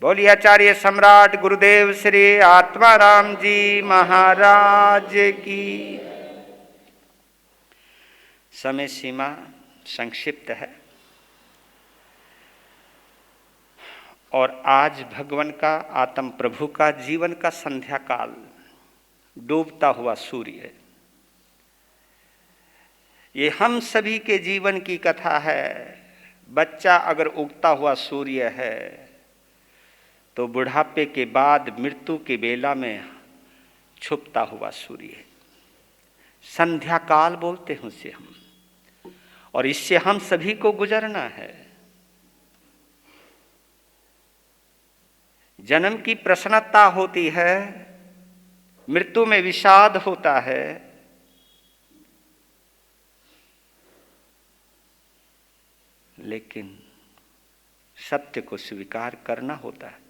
बोलिए आचार्य सम्राट गुरुदेव श्री आत्माराम जी महाराज की। समय सीमा संक्षिप्त है और आज भगवान का आत्म प्रभु का जीवन का संध्या काल, डूबता हुआ सूर्य, ये हम सभी के जीवन की कथा है। बच्चा अगर उगता हुआ सूर्य है तो बुढ़ापे के बाद मृत्यु के बेला में छुपता हुआ सूर्य है। संध्या काल बोलते हैं उसे हम, और इससे हम सभी को गुजरना है। जन्म की प्रसन्नता होती है, मृत्यु में विषाद होता है। लेकिन सत्य को स्वीकार करना होता है।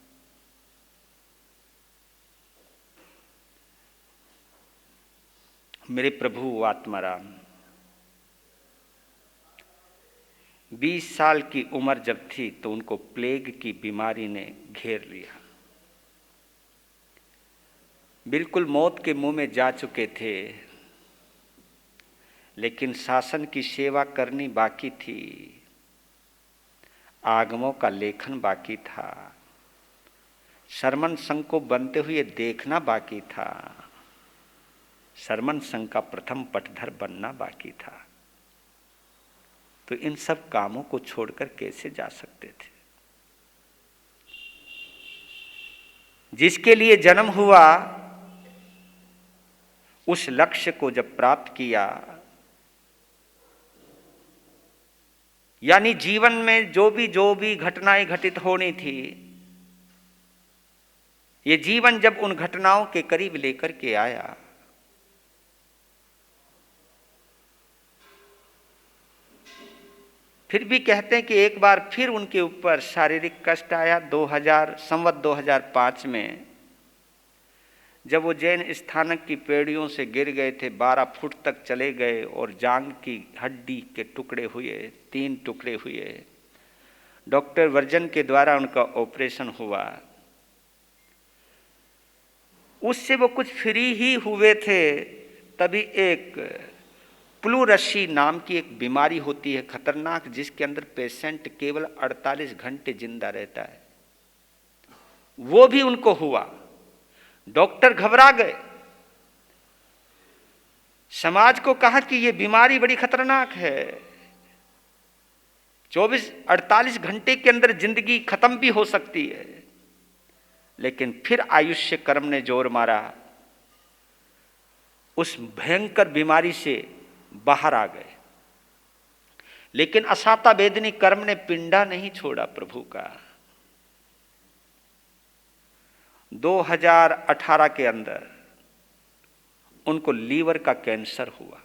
मेरे प्रभु आत्माराम 20 साल की उम्र जब थी तो उनको प्लेग की बीमारी ने घेर लिया। बिल्कुल मौत के मुंह में जा चुके थे, लेकिन शासन की सेवा करनी बाकी थी, आगमों का लेखन बाकी था, शर्मन संघ को बनते हुए देखना बाकी था, शर्मन संघ का प्रथम पटधर बनना बाकी था। तो इन सब कामों को छोड़कर कैसे जा सकते थे? जिसके लिए जन्म हुआ उस लक्ष्य को जब प्राप्त किया, यानी जीवन में जो भी घटनाएं घटित होनी थी, ये जीवन जब उन घटनाओं के करीब लेकर के आया, फिर भी कहते हैं कि एक बार फिर उनके ऊपर शारीरिक कष्ट आया। 2005 में जब वो जैन स्थानक की पेड़ियों से गिर गए थे, 12 फुट तक चले गए और जांग की हड्डी के टुकड़े हुए, 3 टुकड़े हुए। डॉक्टर वर्जन के द्वारा उनका ऑपरेशन हुआ। उससे वो कुछ फ्री ही हुए थे, तभी एक प्लूरसी नाम की एक बीमारी होती है खतरनाक, जिसके अंदर पेशेंट केवल 48 घंटे जिंदा रहता है, वो भी उनको हुआ। डॉक्टर घबरा गए, समाज को कहा कि ये बीमारी बड़ी खतरनाक है, 48 घंटे के अंदर जिंदगी खत्म भी हो सकती है। लेकिन फिर आयुष्य कर्म ने जोर मारा, उस भयंकर बीमारी से बाहर आ गए। लेकिन असाता वेदनी कर्म ने पिंडा नहीं छोड़ा प्रभु का। 2018 के अंदर उनको लीवर का कैंसर हुआ।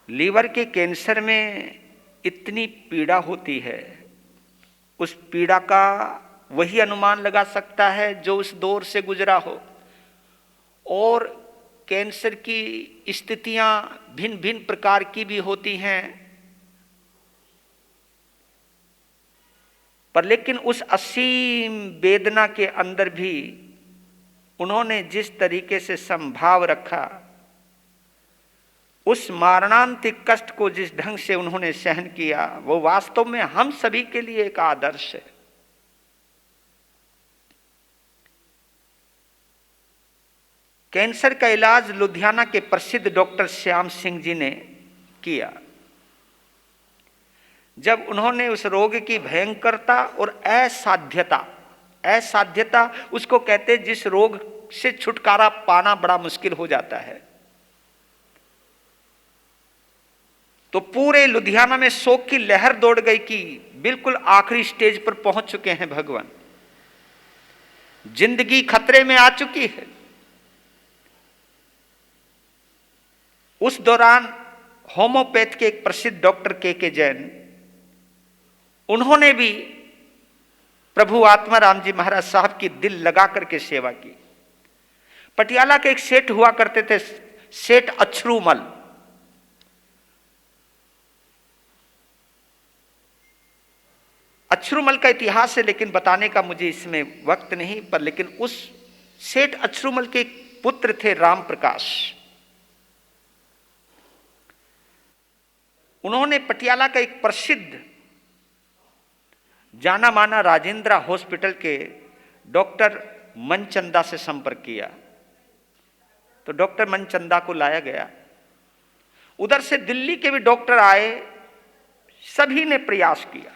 लीवर के कैंसर में इतनी पीड़ा होती है, उस पीड़ा का वही अनुमान लगा सकता है जो उस दौर से गुजरा हो। और कैंसर की स्थितियां भिन्न भिन्न प्रकार की भी होती हैं, पर लेकिन उस असीम वेदना के अंदर भी उन्होंने जिस तरीके से संभाव रखा, उस मारणांतिक कष्ट को जिस ढंग से उन्होंने सहन किया, वो वास्तव में हम सभी के लिए एक आदर्श है। कैंसर का इलाज लुधियाना के प्रसिद्ध डॉक्टर श्याम सिंह जी ने किया। जब उन्होंने उस रोग की भयंकरता और असाध्यता उसको कहते हैं जिस रोग से छुटकारा पाना बड़ा मुश्किल हो जाता है, तो पूरे लुधियाना में शोक की लहर दौड़ गई कि बिल्कुल आखिरी स्टेज पर पहुंच चुके हैं भगवान, जिंदगी खतरे में आ चुकी है। उस दौरान होम्योपैथ के एक प्रसिद्ध डॉक्टर के जैन, उन्होंने भी प्रभु आत्माराम जी महाराज साहब की दिल लगा करके सेवा की। पटियाला के एक सेठ हुआ करते थे, सेठ अछरूमल। अछरूमल का इतिहास है, लेकिन बताने का मुझे इसमें वक्त नहीं, पर लेकिन उस सेठ अछरूमल के पुत्र थे राम प्रकाश। उन्होंने पटियाला का एक प्रसिद्ध जाना माना राजेंद्र हॉस्पिटल के डॉक्टर मनचंदा से संपर्क किया, तो डॉक्टर मनचंदा को लाया गया। उधर से दिल्ली के भी डॉक्टर आए, सभी ने प्रयास किया।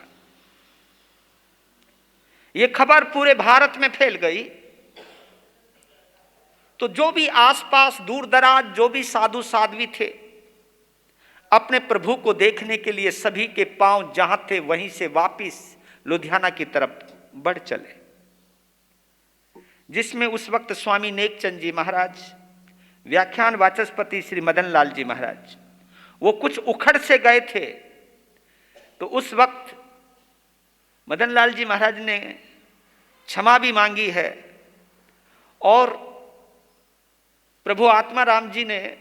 यह खबर पूरे भारत में फैल गई, तो जो भी आसपास दूर दराज जो भी साधु साध्वी थे, अपने प्रभु को देखने के लिए सभी के पांव जहां थे वहीं से वापिस लुधियाना की तरफ बढ़ चले, जिसमें उस वक्त स्वामी नेकचंद जी महाराज, व्याख्यान वाचस्पति श्री मदन लाल जी महाराज, वो कुछ उखड़ से गए थे। तो उस वक्त मदन लाल जी महाराज ने क्षमा भी मांगी है, और प्रभु आत्माराम जी ने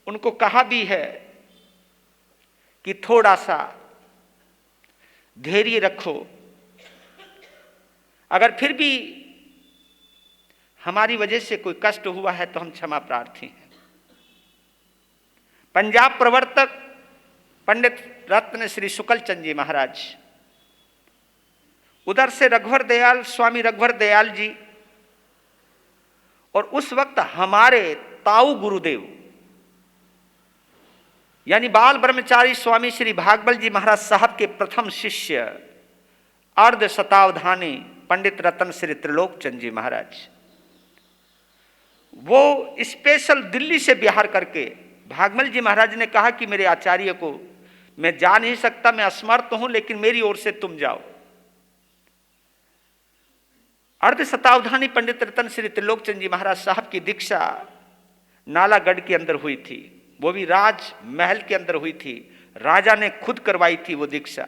उनको कहा भी है कि थोड़ा सा धैर्य रखो, अगर फिर भी हमारी वजह से कोई कष्ट हुआ है तो हम क्षमा प्रार्थी हैं। पंजाब प्रवर्तक पंडित रत्न श्री शुक्ल चंद जी महाराज, उधर से रघुवर दयाल, स्वामी रघुवर दयाल जी, और उस वक्त हमारे ताऊ गुरुदेव यानी बाल ब्रह्मचारी स्वामी श्री भागवल जी महाराज साहब के प्रथम शिष्य अर्ध शतावधानी पंडित रतन श्री त्रिलोक चंद जी महाराज, वो स्पेशल दिल्ली से बिहार करके, भागवल जी महाराज ने कहा कि मेरे आचार्य को मैं जा नहीं सकता, मैं असमर्थ हूं, लेकिन मेरी ओर से तुम जाओ। अर्ध शतावधानी पंडित रतन श्री त्रिलोक चंद जी महाराज साहब की दीक्षा नालागढ़ के अंदर हुई थी, वो भी राज महल के अंदर हुई थी, राजा ने खुद करवाई थी वो दीक्षा।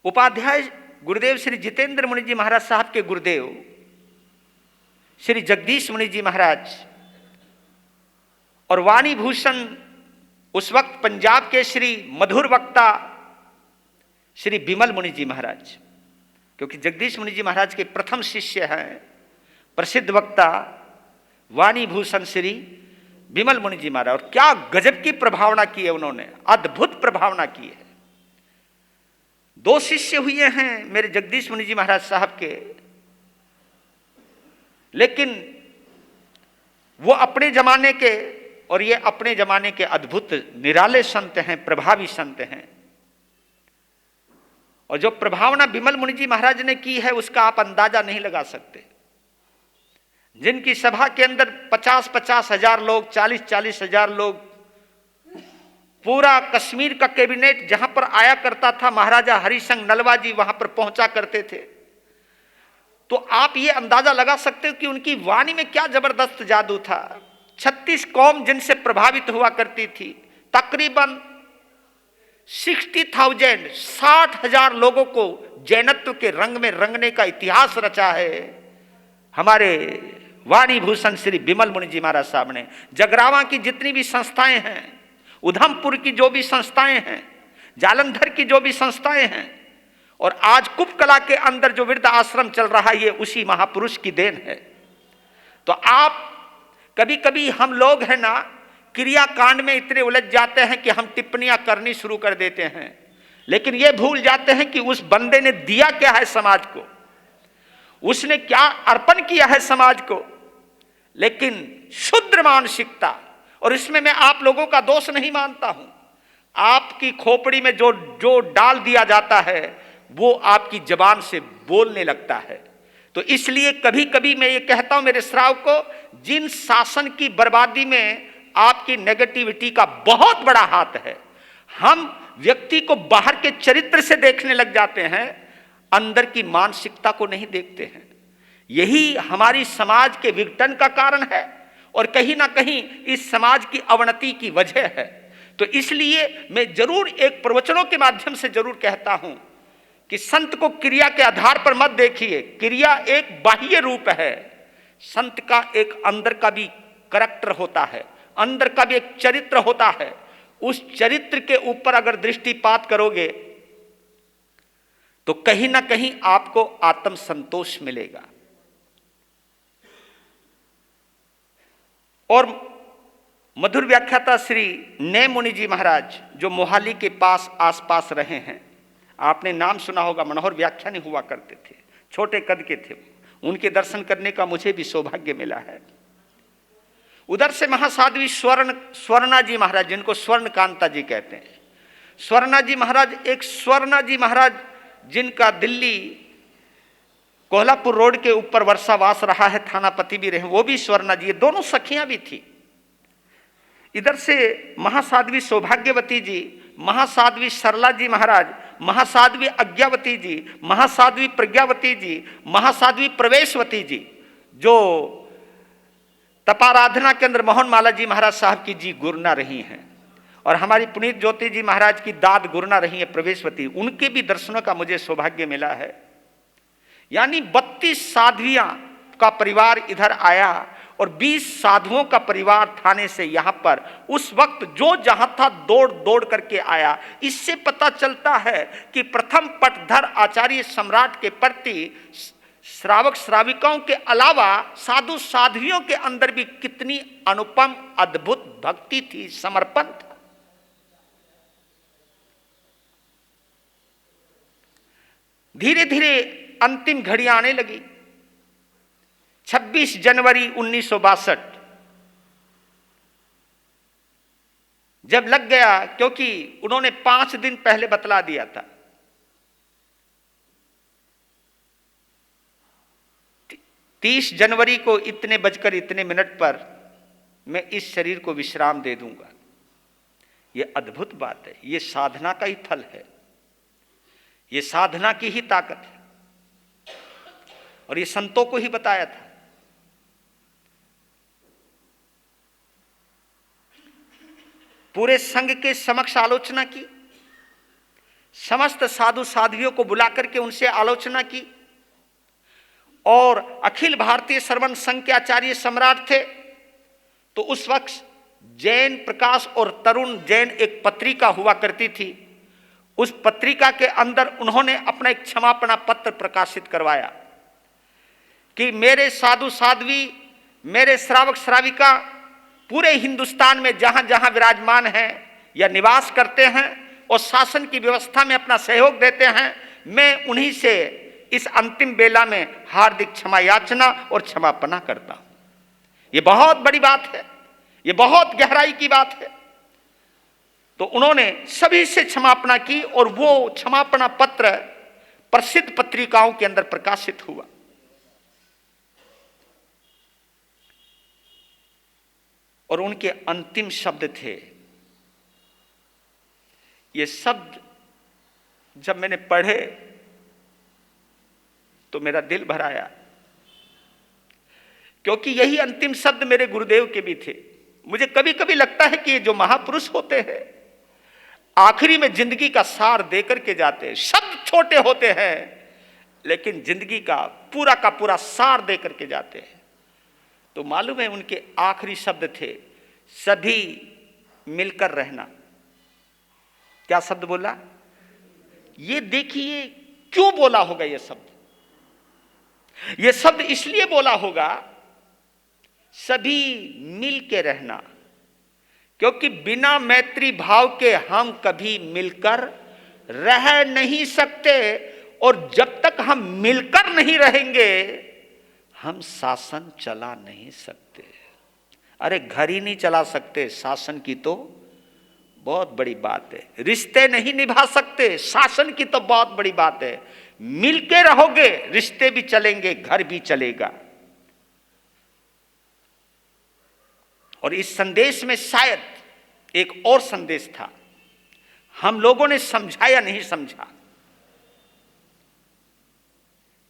उपाध्याय गुरुदेव श्री जितेंद्र मुनि जी महाराज साहब के गुरुदेव श्री जगदीश मुनि जी महाराज, और वाणी भूषण उस वक्त पंजाब के श्री मधुर वक्ता श्री बिमल मुनि जी महाराज, क्योंकि जगदीश मुनि जी महाराज के प्रथम शिष्य हैं प्रसिद्ध वक्ता वाणी भूषण श्री बिमल मुनि जी महाराज। और क्या गजब की प्रभावना की है उन्होंने, अद्भुत प्रभावना की है। दो शिष्य हुए हैं मेरे जगदीश मुनि जी महाराज साहब के, लेकिन वो अपने जमाने के और ये अपने जमाने के अद्भुत निराले संत हैं, प्रभावी संत हैं। और जो प्रभावना बिमल मुनि जी महाराज ने की है उसका आप अंदाजा नहीं लगा सकते। जिनकी सभा के अंदर 50-50 हजार लोग, 40-40 हजार लोग, पूरा कश्मीर का कैबिनेट जहां पर आया करता था, महाराजा हरिसिंह नलवा जी वहां पर पहुंचा करते थे। तो आप ये अंदाजा लगा सकते हो कि उनकी वाणी में क्या जबरदस्त जादू था। 36 कौम जिनसे प्रभावित हुआ करती थी, तकरीबन 60,000 लोगों को जैनत्व के रंग में रंगने का इतिहास रचा है हमारे वाणी भूषण श्री बिमल मुनि जी महाराज साहब ने। जगरावा की जितनी भी संस्थाएं हैं, उधमपुर की जो भी संस्थाएं हैं, जालंधर की जो भी संस्थाएं हैं, और आज कुपकला के अंदर जो वृद्ध आश्रम चल रहा है, ये उसी महापुरुष की देन है। तो आप कभी कभी हम लोग हैं ना, क्रियाकांड में इतने उलझ जाते हैं कि हम टिप्पणियां करनी शुरू कर देते हैं, लेकिन ये भूल जाते हैं कि उस बंदे ने दिया क्या है समाज को, उसने क्या अर्पण किया है समाज को। लेकिन शुद्र मानसिकता, और इसमें मैं आप लोगों का दोष नहीं मानता हूं, आपकी खोपड़ी में जो डाल दिया जाता है वो आपकी जबान से बोलने लगता है। तो इसलिए कभी कभी मैं ये कहता हूं मेरे श्रावक को, जिन शासन की बर्बादी में आपकी नेगेटिविटी का बहुत बड़ा हाथ है, हम व्यक्ति को बाहर के चरित्र से देखने लग जाते हैं, अंदर की मानसिकता को नहीं देखते हैं। यही हमारी समाज के विघटन का कारण है और कहीं ना कहीं इस समाज की अवनति की वजह है। तो इसलिए मैं जरूर एक प्रवचनों के माध्यम से जरूर कहता हूं कि संत को क्रिया के आधार पर मत देखिए। क्रिया एक बाह्य रूप है, संत का एक अंदर का भी करैक्टर होता है, अंदर का भी एक चरित्र होता है। उस चरित्र के ऊपर अगर दृष्टिपात करोगे तो कहीं ना कहीं आपको आत्म संतोष मिलेगा। और मधुर व्याख्याता श्री नय मुनि जी महाराज जो मोहाली के पास आसपास रहे हैं, आपने नाम सुना होगा, मनोहर व्याख्यानी हुआ करते थे, छोटे कद के थे। उनके दर्शन करने का मुझे भी सौभाग्य मिला है। उधर से महासाध्वी स्वर्णा जी महाराज, जिनको स्वर्ण कांता जी कहते हैं, स्वर्णा जी महाराज, एक स्वर्णा जी महाराज जिनका दिल्ली कोल्हापुर रोड के ऊपर वर्षावास रहा है, थानापति भी रहे, वो भी स्वर्णा जी, ये दोनों सखियां भी थी। इधर से महासाध्वी सौभाग्यवती जी, महासाध्वी सरला जी महाराज, महासाध्वी अज्ञावती जी, महासाध्वी प्रज्ञावती जी, महासाध्वी प्रवेशवती जी, जो तपाराधना के अंदर मोहन माला जी महाराज साहब की जी गुरना रही हैं, और हमारी पुनीत ज्योति जी महाराज की दाद गुरना रही है प्रवेशवती, उनके भी दर्शनों का मुझे सौभाग्य मिला है। यानी 32 साध्वियां का परिवार इधर आया और 20 साधुओं का परिवार थाने से यहां पर उस वक्त जो जहां था दौड़ दौड़ करके आया। इससे पता चलता है कि प्रथम पटधर आचार्य सम्राट के प्रति श्रावक श्राविकाओं के अलावा साधु साध्वियों के अंदर भी कितनी अनुपम अद्भुत भक्ति थी, समर्पण था। धीरे धीरे अंतिम घड़ी आने लगी। 26 जनवरी 1962 जब लग गया, क्योंकि उन्होंने 5 दिन पहले बतला दिया था, 30 जनवरी को इतने बजकर इतने मिनट पर मैं इस शरीर को विश्राम दे दूंगा। यह अद्भुत बात है, यह साधना का ही फल है, यह साधना की ही ताकत है, और ये संतों को ही बताया था। पूरे संघ के समक्ष आलोचना की, समस्त साधु साध्वियों को बुलाकर के उनसे आलोचना की, और अखिल भारतीय श्रवण संघ के आचार्य सम्राट थे। तो उस वक्त जैन प्रकाश और तरुण जैन एक पत्रिका हुआ करती थी, उस पत्रिका के अंदर उन्होंने अपना एक क्षमापणा पत्र प्रकाशित करवाया कि मेरे साधु साध्वी, मेरे श्रावक श्राविका पूरे हिंदुस्तान में जहां जहां विराजमान हैं या निवास करते हैं और शासन की व्यवस्था में अपना सहयोग देते हैं, मैं उन्हीं से इस अंतिम बेला में हार्दिक क्षमा याचना और क्षमापना करता हूं। यह बहुत बड़ी बात है, यह बहुत गहराई की बात है। तो उन्होंने सभी से क्षमापना की और वो क्षमापना पत्र प्रसिद्ध पत्रिकाओं के अंदर प्रकाशित हुआ। और उनके अंतिम शब्द थे, ये शब्द जब मैंने पढ़े तो मेरा दिल भर आया, क्योंकि यही अंतिम शब्द मेरे गुरुदेव के भी थे। मुझे कभी कभी लगता है कि ये जो महापुरुष होते हैं आखिरी में जिंदगी का सार देकर के जाते हैं। शब्द छोटे होते हैं लेकिन जिंदगी का पूरा सार देकर के जाते हैं। तो मालूम है उनके आखिरी शब्द थे, सभी मिलकर रहना। क्या शब्द बोला? ये देखिए क्यों बोला होगा ये शब्द। ये शब्द इसलिए बोला होगा, सभी मिल के रहना, क्योंकि बिना मैत्री भाव के हम कभी मिलकर रह नहीं सकते, और जब तक हम मिलकर नहीं रहेंगे हम शासन चला नहीं सकते। अरे घर ही नहीं चला सकते, शासन की तो बहुत बड़ी बात है। रिश्ते नहीं निभा सकते, शासन की तो बहुत बड़ी बात है। मिलके रहोगे रिश्ते भी चलेंगे, घर भी चलेगा। और इस संदेश में शायद एक और संदेश था, हम लोगों ने समझा या नहीं समझा।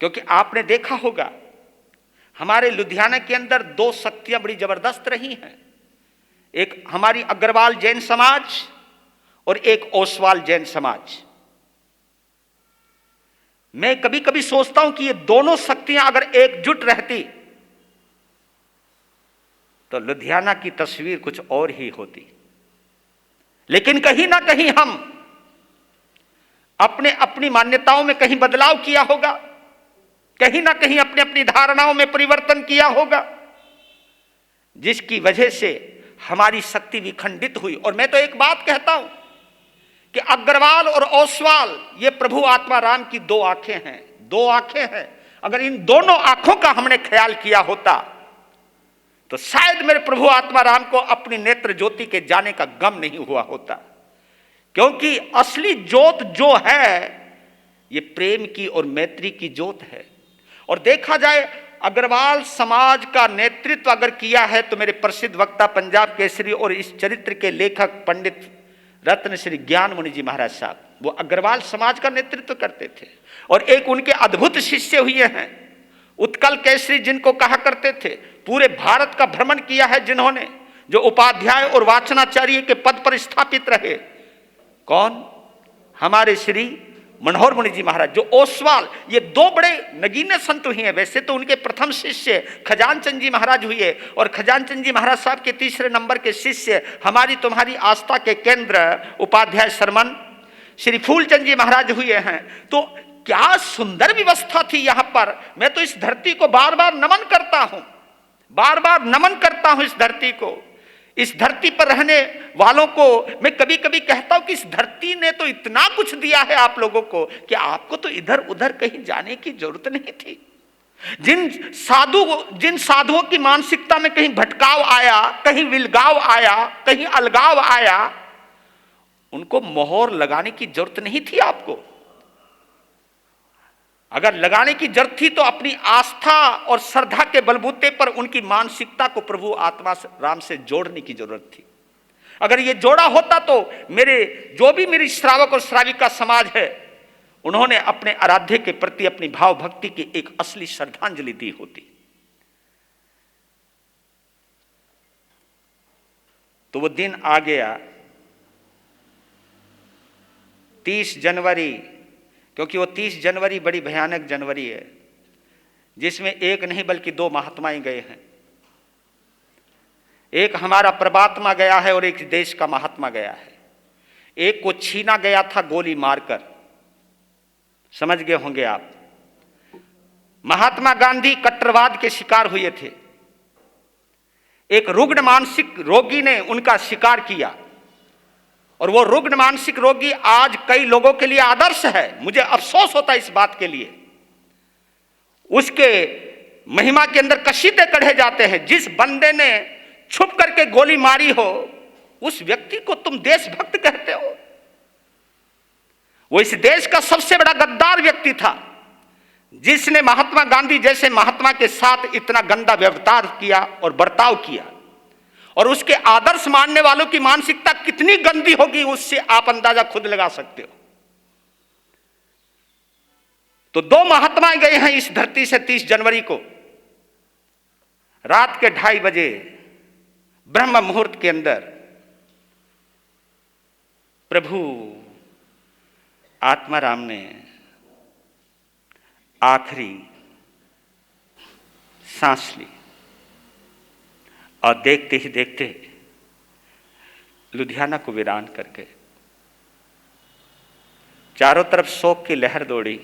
क्योंकि आपने देखा होगा हमारे लुधियाना के अंदर दो शक्तियां बड़ी जबरदस्त रही हैं, एक हमारी अग्रवाल जैन समाज और एक ओसवाल जैन समाज। मैं कभी कभी सोचता हूं कि ये दोनों शक्तियां अगर एकजुट रहती तो लुधियाना की तस्वीर कुछ और ही होती। लेकिन कहीं ना कहीं हम अपने अपनी मान्यताओं में कहीं बदलाव किया होगा, कहीं ना कहीं अपनी अपनी धारणाओं में परिवर्तन किया होगा, जिसकी वजह से हमारी शक्ति विखंडित हुई। और मैं तो एक बात कहता हूं कि अग्रवाल और ओसवाल ये प्रभु आत्मा राम की दो आंखें हैं, दो आंखें हैं। अगर इन दोनों आंखों का हमने ख्याल किया होता तो शायद मेरे प्रभु आत्मा राम को अपनी नेत्र ज्योति के जाने का गम नहीं हुआ होता, क्योंकि असली ज्योत जो है ये प्रेम की और मैत्री की ज्योत है। और देखा जाए अग्रवाल समाज का नेतृत्व अगर किया है तो मेरे प्रसिद्ध वक्ता पंजाब केसरी और इस चरित्र के लेखक पंडित रत्न श्री ज्ञान मुनि जी महाराज साहब, वो अग्रवाल समाज का नेतृत्व करते थे। और एक उनके अद्भुत शिष्य हुए हैं उत्कल केसरी, जिनको कहा करते थे, पूरे भारत का भ्रमण किया है जिन्होंने, जो उपाध्याय और वाचनाचार्य के पद पर स्थापित रहे। कौन? हमारे श्री मनोहर मुनि जी महाराज, जो ओसवाल, ये दो बड़े नगीने संत हुए हैं। वैसे तो उनके प्रथम शिष्य खजानचंद जी महाराज हुए, और खजानचंद जी महाराज साहब के तीसरे नंबर के शिष्य हमारी तुम्हारी आस्था के केंद्र उपाध्याय शर्मन श्री फूलचंद जी महाराज हुए हैं। तो क्या सुंदर व्यवस्था थी यहां पर। मैं तो इस धरती को बार बार नमन करता हूं, बार बार नमन करता हूं इस धरती को। इस धरती पर रहने वालों को मैं कभी कभी कहता हूं कि इस धरती ने तो इतना कुछ दिया है आप लोगों को कि आपको तो इधर उधर कहीं जाने की जरूरत नहीं थी। जिन साधुओं की मानसिकता में कहीं भटकाव आया, कहीं विलगाव आया, कहीं अलगाव आया, उनको मोहर लगाने की जरूरत नहीं थी आपको। अगर लगाने की जरूरत थी तो अपनी आस्था और श्रद्धा के बलबूते पर उनकी मानसिकता को प्रभु आत्मा राम से जोड़ने की जरूरत थी। अगर ये जोड़ा होता तो मेरे जो भी मेरी श्रावक और श्राविका समाज है, उन्होंने अपने आराध्य के प्रति अपनी भाव भक्ति की एक असली श्रद्धांजलि दी होती। तो वो दिन आ गया 30 जनवरी, क्योंकि वो 30 जनवरी बड़ी भयानक जनवरी है, जिसमें एक नहीं बल्कि दो महात्माएं गए हैं। एक हमारा परमात्मा गया है और एक देश का महात्मा गया है। एक को छीना गया था गोली मारकर, समझ गए होंगे आप। महात्मा गांधी कट्टरवाद के शिकार हुए थे। एक रुग्ण मानसिक रोगी ने उनका शिकार किया, और वो रुग्ण मानसिक रोगी आज कई लोगों के लिए आदर्श है। मुझे अफसोस होता है इस बात के लिए। उसके महिमा के अंदर कसीदे कढ़े जाते हैं। जिस बंदे ने छुप करके गोली मारी हो, उस व्यक्ति को तुम देशभक्त कहते हो। वो इस देश का सबसे बड़ा गद्दार व्यक्ति था, जिसने महात्मा गांधी जैसे महात्मा के साथ इतना गंदा व्यवहार किया और बर्ताव किया। और उसके आदर्श मानने वालों की मानसिकता कितनी गंदी होगी, उससे आप अंदाजा खुद लगा सकते हो। तो दो महात्माएं गए हैं इस धरती से 30 जनवरी को, रात के 2:30 बजे ब्रह्म मुहूर्त के अंदर प्रभु आत्माराम ने आखिरी सांस ली, और देखते ही देखते लुधियाना को वीरान करके चारों तरफ शोक की लहर दौड़ी।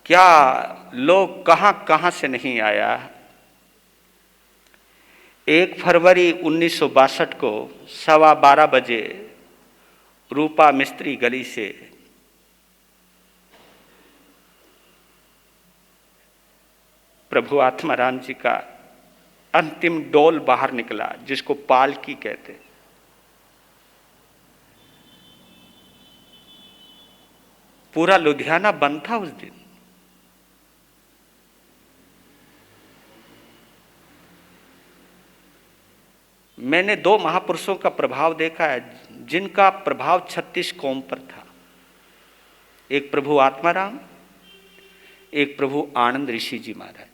क्या लोग कहां कहां से नहीं आया। 1 फरवरी 1962 को 12:15 बजे रूपा मिस्त्री गली से प्रभु आत्माराम जी का अंतिम डोल बाहर निकला, जिसको पालकी कहते। पूरा लुधियाना बंद था उस दिन। मैंने 2 महापुरुषों का प्रभाव देखा है, जिनका प्रभाव 36 कौम पर था। एक प्रभु आत्माराम, एक प्रभु आनंद ऋषि जी महाराज।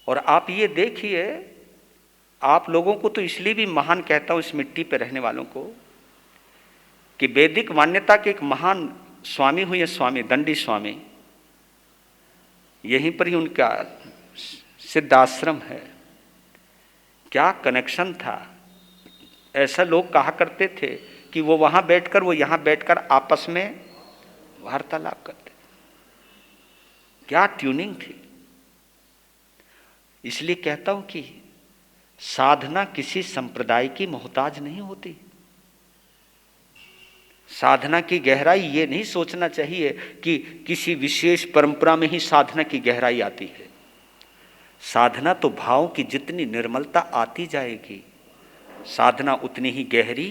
और आप ये देखिए, आप लोगों को तो इसलिए भी महान कहता हूं, इस मिट्टी पे रहने वालों को, कि वैदिक मान्यता के एक महान स्वामी हुए स्वामी दंडी स्वामी। यहीं पर ही उनका सिद्ध आश्रम है। क्या कनेक्शन था। ऐसा लोग कहा करते थे कि वो वहां बैठकर वो यहां बैठकर आपस में वार्तालाप करते। क्या ट्यूनिंग थी। इसलिए कहता हूं कि साधना किसी संप्रदाय की मोहताज नहीं होती। साधना की गहराई ये नहीं सोचना चाहिए कि किसी विशेष परंपरा में ही साधना की गहराई आती है। साधना तो भाव की जितनी निर्मलता आती जाएगी, साधना उतनी ही गहरी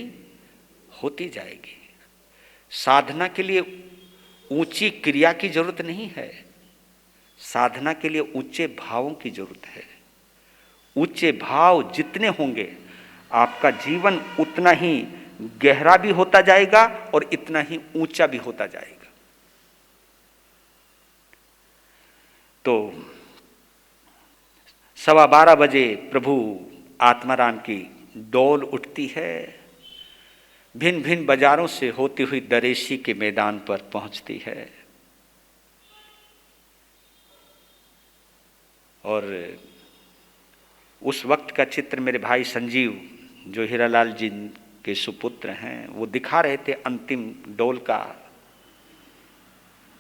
होती जाएगी। साधना के लिए ऊंची क्रिया की जरूरत नहीं है, साधना के लिए ऊंचे भावों की जरूरत है। ऊंचे भाव जितने होंगे आपका जीवन उतना ही गहरा भी होता जाएगा और इतना ही ऊंचा भी होता जाएगा। तो 12:15 बजे प्रभु आत्माराम की डोल उठती है, भिन्न भिन्न बाजारों से होती हुई दरेशी के मैदान पर पहुंचती है। और उस वक्त का चित्र मेरे भाई संजीव जो हीरालाल जी के सुपुत्र हैं वो दिखा रहे थे अंतिम डोल का।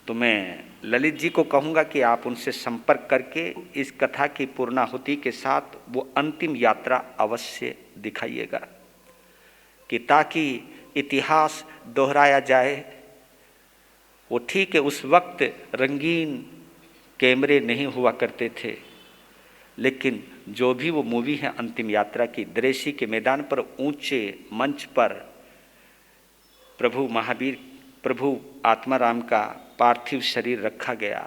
तो मैं ललित जी को कहूँगा कि आप उनसे संपर्क करके इस कथा की पूर्णाहुति के साथ वो अंतिम यात्रा अवश्य दिखाइएगा, कि ताकि इतिहास दोहराया जाए। वो ठीक है, उस वक्त रंगीन कैमरे नहीं हुआ करते थे, लेकिन जो भी वो मूवी है अंतिम यात्रा की, दरेशी के मैदान पर ऊंचे मंच पर प्रभु आत्माराम का पार्थिव शरीर रखा गया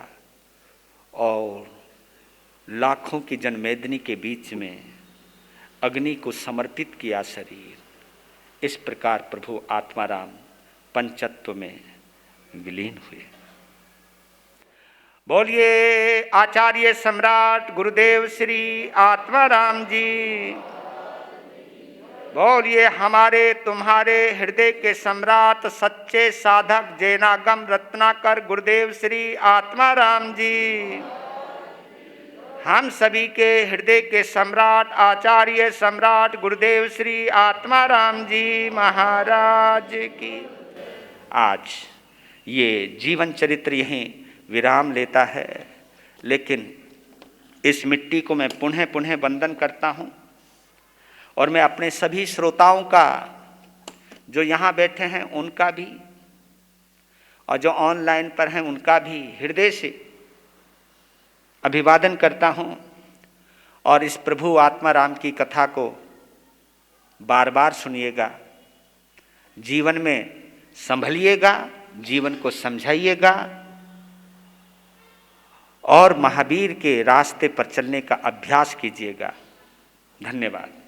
और लाखों की जनमेदनी के बीच में अग्नि को समर्पित किया शरीर। इस प्रकार प्रभु आत्माराम पंचत्व में विलीन हुए। बोलिए आचार्य सम्राट गुरुदेव श्री आत्माराम जी। बोलिए हमारे तुम्हारे हृदय के सम्राट सच्चे साधक जैनागम रत्नाकर गुरुदेव श्री आत्माराम जी। हम सभी के हृदय के सम्राट आचार्य सम्राट गुरुदेव श्री आत्माराम जी महाराज की। आज ये जीवन चरित्र यहीं विराम लेता है, लेकिन इस मिट्टी को मैं पुनः पुनः वंदन करता हूँ और मैं अपने सभी श्रोताओं का, जो यहाँ बैठे हैं उनका भी और जो ऑनलाइन पर हैं उनका भी हृदय से अभिवादन करता हूँ। और इस प्रभु आत्माराम की कथा को बार बार सुनिएगा, जीवन में संभलिएगा, जीवन को समझाइएगा और महावीर के रास्ते पर चलने का अभ्यास कीजिएगा। धन्यवाद।